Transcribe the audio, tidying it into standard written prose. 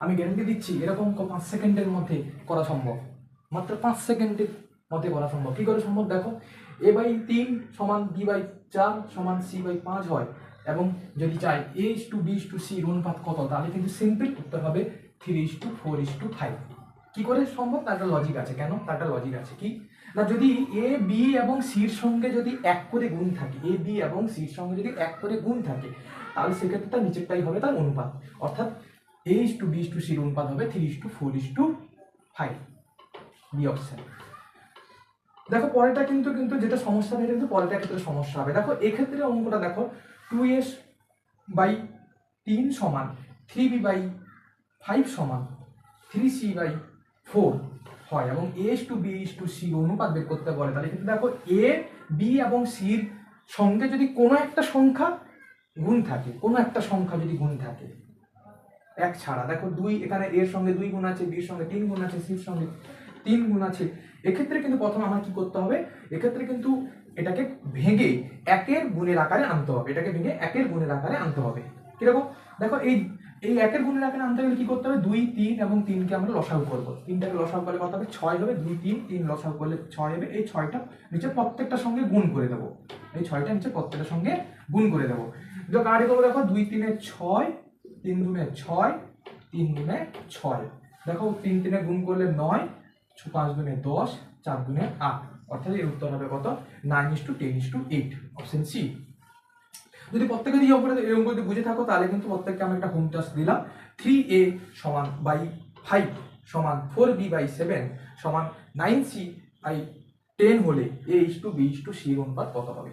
আমি গ্যারান্টি দিচ্ছি এরকম 5 সেকেন্ডের মধ্যে করা সম্ভব, মাত্র 5 সেকেন্ডের মধ্যে করা সম্ভব। কী করে সম্ভব দেখো, a/3 সমান b/4 সমান c/5 হয়, এবং যদি চাই a:b:c অনুপাত কত, তাহলে কিন্তু সিম্পল করতে হবে 3:4:5। কি করে সম্ভব? তার একটা লজিক আছে। কেন? তার একটা লজিক আছে। কি না, যদি এ বি এবং সির সঙ্গে যদি 1 করে গুণ থাকে, এ বি এবং সির সঙ্গে যদি 1 করে গুণ থাকে, তাহলে সেক্ষেত্রে তার নিচেরটাই হবে তার অনুপাত, অর্থাৎ a:b:c অনুপাত হবে 3:4:5, বি অপশন। দেখো পরেরটা কিন্তু যেটা সমস্যা হবে, কিন্তু পরেরটা ক্ষেত্রে সমস্যা হবে। দেখো এক্ষেত্রে অঙ্কটা দেখো 2s/3 সমান 3b/5 সমান 3c/4 হয়, এবং a:b:c অনুপাত বের করতে বলে। তাহলে কিন্তু দেখো এ বি এবং সির সঙ্গে যদি কোনো একটা সংখ্যা গুণ থাকে, কোনো একটা সংখ্যা যদি গুণ থাকে এক ছাড়া, দেখো 2 এখানে এর সঙ্গে 2 গুণ আছে, বির সঙ্গে 3 গুণ আছে, সির সঙ্গে 3 গুণ আছে, এক্ষেত্রে কিন্তু প্রথমে আমার কি করতে হবে, এক্ষেত্রে কিন্তু এটাকে ভেঙে একের গুণের আকারে আনতে হবে, এটাকে ভেঙে একের গুণের আকারে আনতে হবে। কিরকম? দেখো এই একের গুণের আকারে আনতে গেলে কি করতে হবে, 2, 3 এবং 3কে আমরা লসাগু করব। 3টাকে লসাগু করলে কত হবে? 6 হবে। 2, 3, 3 লসাগু করলে 6 হবে। এই 6টা নিচে প্রত্যেকটার সঙ্গে গুণ করে দেবো, এই 6টা নিচে প্রত্যেকটার সঙ্গে গুণ করে দেবো। দেখো কারে করবো, দেখো 2, 3 6, 3 2 6, 3 2 6, দেখো 3 3 গুণ করলে 9, 5 2 10, 4 2 8, অর্থাৎ এর উত্তর হবে কত? 9:10:8, অপশন সি। যদি প্রত্যেকে এই অঙ্ক যদি বুঝে থাকো, তাহলে কিন্তু প্রত্যেককে আমি একটা হোম টাস্ক দিলাম। 3a/5 সমান 4b/7 সমান 9c/10 হলে a:b:c অনুপাত কত হবে?